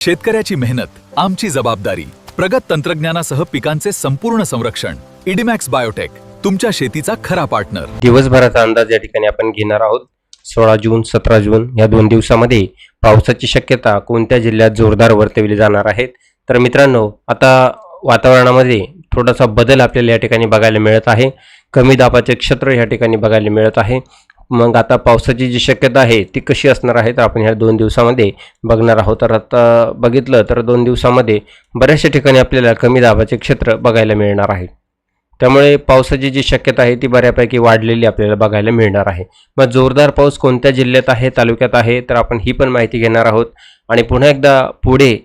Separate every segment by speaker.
Speaker 1: शेतकऱ्याची मेहनत आमची जबाबदारी. प्रगत तंत्रज्ञानासह पिकांचे संपूर्ण संरक्षण. इडीमॅक्स बायोटेक, तुमच्या शेतीचा खरा पार्टनर.
Speaker 2: दिवसभराचा अंदाज या ठिकाणी आपण घेणार आहोत. 16 जून 17 जून या 2 दिवसामध्ये पावसाची शक्यता कोणत्या जिल्ह्यात जोरदार वर्तवली जाणार आहेत. तर मित्रांनो, आता वातावरणामध्ये थोडासा बदल आपल्याला या ठिकाणी बघायला मिळत आहे. कमी दाबाचे क्षेत्र या ठिकाणी बघायला मिळत आहे. मग आता पावसाची जी शक्यता आहे ती कशी असणार आहे तर आपण ह्या 2 दिवसामध्ये बघणार आहोत. तर आता बघितलं तर 2 दिवसामध्ये बऱ्याचशा ठिकाणी आपल्याला कमी दाबाचे क्षेत्र बघायला मिळणार आहे. त्यामुळे पावसाची जी शक्यता आहे ती बऱ्यापैकी वाढलेली आपल्याला बघायला मिळणार आहे. मग जोरदार पाऊस कोणत्या जिल्ह्यात आहे, तालुक्यात आहे, तर आपण ही पण माहिती घेणार आहोत. आणि पुन्हा एकदा पुढे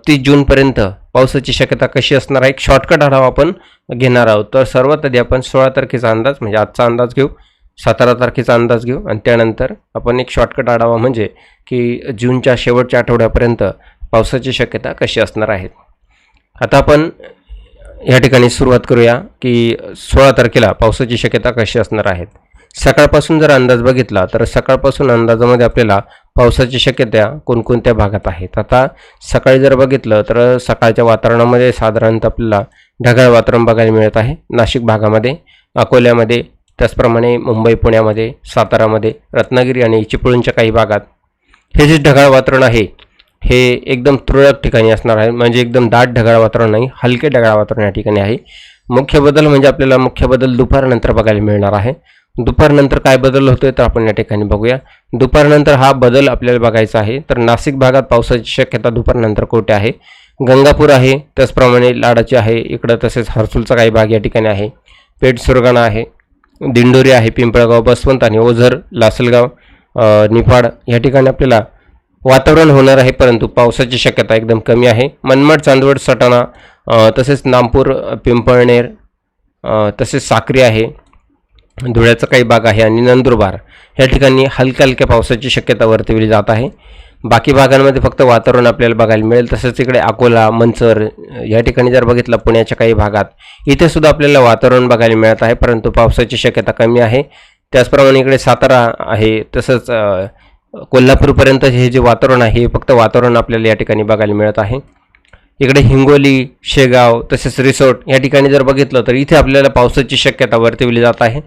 Speaker 2: 30 जूनपर्यंत पावसाची शक्यता कशी असणार आहे एक शॉर्टकट आढावा आपण घेणार आहोत. तर सर्वात आधी आपण 16 तारखेचा अंदाज म्हणजे आजचा अंदाज घेऊ, 17 तारखेचा अंदाज घेऊ आणि त्यानंतर आपण एक शॉर्टकट आढावा म्हणजे की जूनच्या शेवटच्या आठवड्यापर्यंत पावसाची शक्यता कशी असणार आहे. आता आपण या ठिकाणी सुरुवात करूया की 16 तारखेला पावसाची शक्यता कशी असणार आहे. सकाळपासून जर अंदाज बघितला तर सकाळपासून अंदाजामध्ये आपल्याला पावसाची शक्यता कोणकोणत्या भागात आहेत. आता सकाळी जर बघितलं तर सकाळच्या वातावरणामध्ये साधारणतः आपल्याला ढगाळ वातावरण बघायला मिळत आहे. नाशिक भागामध्ये, अकोल्यामध्ये, त्याचप्रमाणे मुंबई, पुण्यामध्ये, सातारामध्ये, रत्नागिरी आणि चिपळूणच्या काही भागात हे जे ढगाळ वातावरण आहे हे एकदम तुरळक ठिकाणी असणार आहे. म्हणजे एकदम दाट ढगाळ वातावरण नाही, हलके ढगाळ वातावरण या ठिकाणी आहे. मुख्य बदल म्हणजे आपल्याला मुख्य बदल दुपारनंतर बघायला मिळणार आहे. दुपारनंतर काय बदल होतोय तर आपण या ठिकाणी बघूया. दुपारनंतर हा बदल आपल्याला बघायचा आहे. तर नाशिक भागात पावसाची शक्यता दुपारनंतर कुठे आहे, गंगापूर आहे, त्याचप्रमाणे लाडाची आहे इकडं, तसेच हर्सूलचा काही भाग या ठिकाणी आहे, पेठ सुरगाणा आहे, दिंडोरी आहे, पिंपळगाव, बसवंत आणि ओझर, लासलगाव, निफाड या ठिकाणी आपल्याला वातावरण होणार आहे. परंतु पावसाची शक्यता एकदम कमी आहे. मनमाड, चांदवड, सटाणा, तसेच नामपूर, पिंपळनेर, तसेच साक्री आहे, धुळ्याचा काही भाग आहे आणि नंदुरबार या ठिकाणी हलक्या हलक्या पावसाची शक्यता वर्तवली जात आहे. बाकी भागांमध्ये फक्त वातावरण आपल्याला बघायला मिळेल. तसेच इकडे अकोला, मंचर या ठिकाणी जर बघितलं पुण्याच्या काही भागात इथे सुद्धा आपल्याला वातावरण बघायला मिळत आहे, परंतु पावसाची शक्यता कमी आहे. त्याचप्रमाणे इकडे सातारा आहे, तसंच कोल्हापूरपर्यंत हे जे वातावरण आहे हे फक्त वातावरण आपल्याला या ठिकाणी बघायला मिळत आहे. इकडे हिंगोली, शेगाव, तसेच रिसोर्ट या ठिकाणी जर बघितलं तर इथे आपल्याला पावसाची शक्यता वर्तवली जात आहे.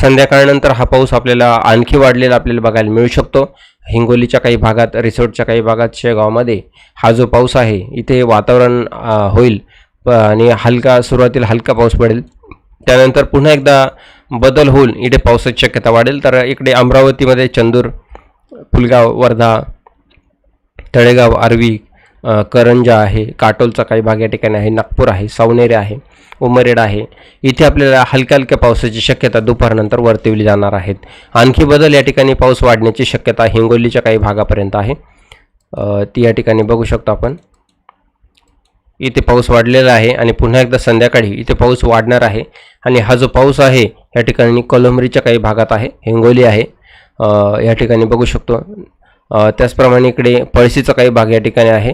Speaker 2: संध्याकाळनंतर हा पाऊस आपल्याला आणखी वाढलेला आपल्याला बघायला मिळू शकतो. हिंगोलीच्या काही भागात, रिसोर्टच्या काही भागात, शेगावमध्ये हा जो पाऊस आहे इथे वातावरण होईल आणि सुरुवातीला हलका पाऊस पडेल. त्यानंतर पुन्हा एकदा बदल होऊन इथे पावसाची शक्यता वाढेल. तर इकडे अमरावतीमध्ये चंदूर, फुलगाव, वर्धा, तळेगाव, आर्वी, करंजा आहे, काटोलचा काही भाग या ठिकाणी आहे, नागपूर आहे, सावनेरी आहे, उमरेड आहे, इथे आपल्याला हलक्या हलक्या पावसाची शक्यता दुपारनंतर वर्तवली जाणार आहेत. आणखी बदल या ठिकाणी पाऊस वाढण्याची शक्यता हिंगोलीच्या काही भागापर्यंत आहे. ती या ठिकाणी बघू शकतो आपण. इथे पाऊस वाढलेला आहे आणि पुन्हा एकदा संध्याकाळी इथे पाऊस वाढणार आहे. आणि हा जो पाऊस आहे या ठिकाणी कोलंबरीच्या काही भागात आहे, हिंगोली आहे या ठिकाणी बघू शकतो. त्याचप्रमाणे इकडे पळशीचा काही भाग या ठिकाणी आहे,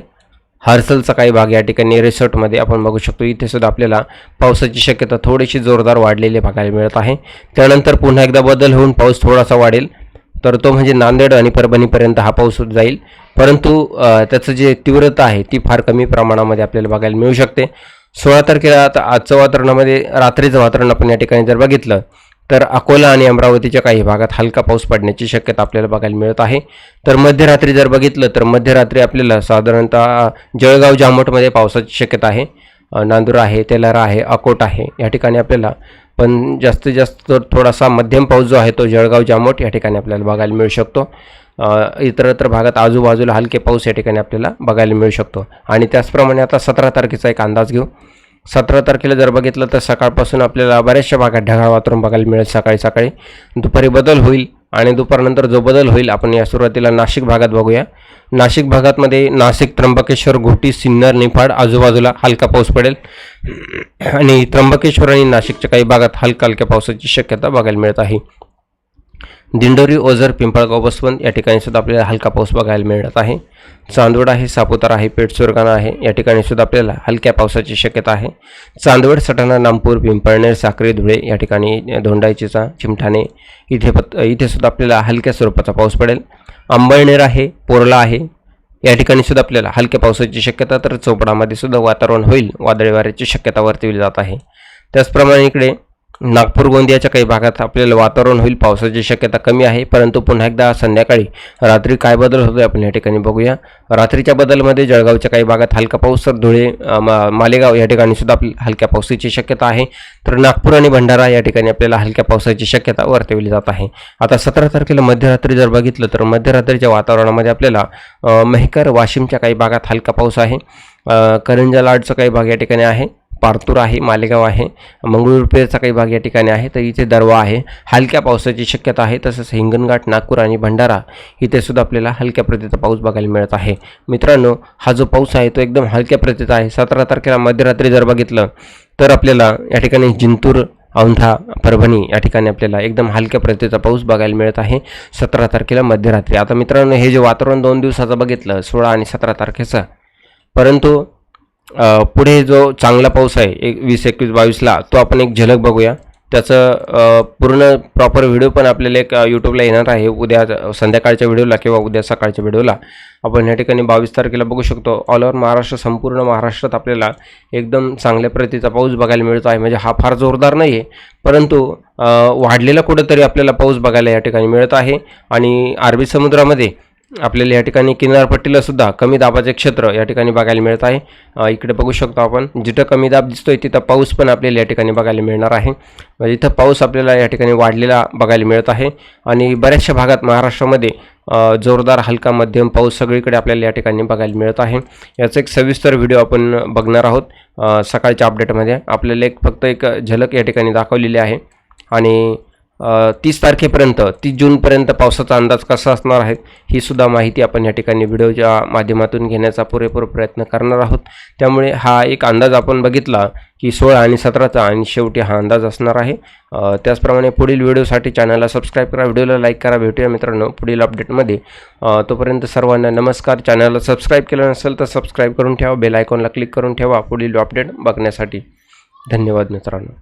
Speaker 2: हर्सलचा काही भाग या ठिकाणी रिसॉर्टमध्ये आपण बघू शकतो. इथे सुद्धा आपल्याला पावसाची शक्यता थोडीशी जोरदार वाढलेली बघायला मिळत आहे. त्यानंतर पुन्हा एकदा बदल होऊन पाऊस थोडासा वाढेल, तर तो म्हणजे नांदेड आणि परभणीपर्यंत हा पाऊस जाईल. परंतु त्याचं जे तीव्रता आहे ती फार कमी प्रमाणामध्ये आपल्याला बघायला मिळू शकते. 16 तारखेला आता आजच्या वातावरणामध्ये रात्रीचं वातावरण आपण या ठिकाणी जर बघितलं तर अकोला आणि अमरावतीच्या काही भागात हलका पाऊस पडण्याची शक्यता आपल्याला बघायला मिळत आहे. तर मध्यरात्री जर बघितलं तर मध्यरात्री आपल्याला साधारणतः जळगाव, जामोटमध्ये पावसाची शक्यता आहे. नांदूर आहे, तेलारा आहे, अकोट आहे या ठिकाणी आपल्याला, पण जास्तीत जास्त थोडासा मध्यम पाऊस जो आहे तो जळगाव, जामोट या ठिकाणी आपल्याला बघायला मिळू शकतो. इतरत्र भागात आजूबाजूला हलके पाऊस या ठिकाणी आपल्याला बघायला मिळू शकतो. आणि त्याचप्रमाणे आता 17 तारखेचा एक अंदाज घेऊ. 17 तारखेला जर बघितलं तर सकाळपासून आपल्याला बऱ्याचशा भागात ढगाळ वातावरण बघायला मिळेल. सकाळी दुपारी बदल होईल आणि दुपारनंतर जो बदल होईल आपण या सुरुवातीला नाशिक भागात बघूया. नाशिक भागातमध्ये नाशिक, त्र्यंबकेश्वर, घोटी, सिन्नर, निफाड आजूबाजूला हलका पाऊस पडेल आणि त्र्यंबकेश्वर आणि नाशिकच्या काही भागात हलक्या पावसाची शक्यता बघायला मिळत आहे. दिंडोरी, ओझर, पिंपळगाव, बसवंत या ठिकाणी सुद्धा आपल्याला हलका पाऊस बघायला मिळत आहे. चांदवड आहे, सापुतारा आहे, पेठ सुरगाणा आहे या ठिकाणी सुद्धा आपल्याला हलक्या पावसाची शक्यता आहे. चांदवड, सटाणा, नामपूर, पिंपळनेर, साक्री, धुळे या ठिकाणी, धोंडाईचीचा, चिमठाणे इथे सुद्धा आपल्याला हलक्या स्वरूपाचा पाऊस पडेल. अंबळनेर आहे, पोर्ला आहे, या ठिकाणी सुद्धा आपल्याला हलक्या पावसाची शक्यता, तर चोपडामध्ये सुद्धा वातावरण होईल वादळी वाऱ्याची शक्यता वर्तवली जात आहे. त्याचप्रमाणे इकडे नागपूर गोंदियाच्या काही भागात आपल्याला वातावरण होईल, पावसाची शक्यता कमी आहे. परंतु पुन्हा एकदा संध्याकाळी रात्री काय बदल होतोय आपण या ठिकाणी बघूया. रात्रीच्या बदलमध्ये जळगावच्या काही भागात हलका पाऊस, तर धुळे मालेगाव या ठिकाणी सुद्धा आपल्याला हलक्या पावसाची शक्यता आहे. तर नागपूर आणि भंडारा या ठिकाणी आपल्याला हलक्या पावसाची शक्यता वर्तवली जात आहे. आता 17 तारखेला मध्यरात्री जर बघितलं तर मध्यरात्रीच्या वातावरणामध्ये आपल्याला मेहकर वाशिमच्या काही भागात हलका पाऊस आहे. करंजा लाडचा काही भाग या ठिकाणी आहे, पारतूर आहे, मालेगाव आहे, मंगळूरपेरचा काही भाग या ठिकाणी आहे. तर इथे दरवा आहे, हलक्या पावसाची शक्यता आहे. तसंच हिंगणघाट, नागपूर आणि भंडारा इथे सुद्धा आपल्याला हलक्या प्रतीचा पाऊस बघायला मिळत आहे. मित्रांनो, हा जो पाऊस आहे तो एकदम हलक्या प्रतीचा आहे. 17 तारखेला मध्यरात्री जर बघितलं तर आपल्याला या ठिकाणी जिंतूर, औंढा, परभणी या ठिकाणी आपल्याला एकदम हलक्या प्रतीचा पाऊस बघायला मिळत आहे 17 तारखेला मध्यरात्री. आता मित्रांनो, हे जे वातावरण 2 दिवसाचं बघितलं 16 आणि 17 तारखेचं, परंतु पुढे जो चांगला पाऊस आहे 20, 21, 22ला तो आपण एक झलक बघूया. त्याचं पूर्ण प्रॉपर व्हिडिओ पण आपल्याला एक यूट्यूबला येणार आहे उद्या संध्याकाळच्या व्हिडिओला किंवा उद्या सकाळच्या व्हिडिओला. आपण या ठिकाणी 22 तारखेला बघू शकतो ऑल ओव्हर महाराष्ट्र, संपूर्ण महाराष्ट्रात आपल्याला एकदम चांगल्या प्रतीचा पाऊस बघायला मिळतो आहे. म्हणजे हा फार जोरदार नाही आहे, परंतु वाढलेला कुठंतरी आपल्याला पाऊस बघायला या ठिकाणी मिळत आहे. आणि अरबी समुद्रामध्ये आपल्याला या ठिकाणी किनारपट्टीला सुद्धा कमी दाबाचे क्षेत्र या ठिकाणी बघायला मिळत आहे. इकडे बघू शकतो आपण, जिथं कमी दाब दिसतोय तिथं पाऊस पण आपल्याला या ठिकाणी बघायला मिळणार आहे. म्हणजे इथं पाऊस आपल्याला या ठिकाणी वाढलेला बघायला मिळत आहे. आणि बऱ्याचशा भागात महाराष्ट्रामध्ये जोरदार, हलका, मध्यम पाऊस सगळीकडे आपल्याला या ठिकाणी बघायला मिळत आहे. याचा एक सविस्तर व्हिडिओ आपण बघणार आहोत सकाळच्या अपडेटमध्ये. आपल्याला फक्त एक झलक या ठिकाणी दाखवलेली आहे. आणि 30 तारखेपर्यंत, 30 जूनपर्यंत पावसाचा अंदाज कसा असणार आहे ही सुद्धा माहिती आपण या ठिकाणी व्हिडिओच्या माध्यमातून घेण्याचा पुरेपूर प्रयत्न करणार आहोत. त्यामुळे हा एक अंदाज आपण बघितला की 16 आणि 17चा, आणि शेवटी हा अंदाज असणार आहे. त्याचप्रमाणे पुढील व्हिडिओसाठी चॅनलला सबस्क्राईब करा, व्हिडिओला लाईक करा. भेटूया मित्रांनो पुढील अपडेटमध्ये. तोपर्यंत सर्वांना नमस्कार. चॅनलला सबस्क्राईब केलं नसेल तर सबस्क्राईब करून ठेवा, बेल आयकॉनला क्लिक करून ठेवा पुढील अपडेट बघण्यासाठी. धन्यवाद मित्रांनो.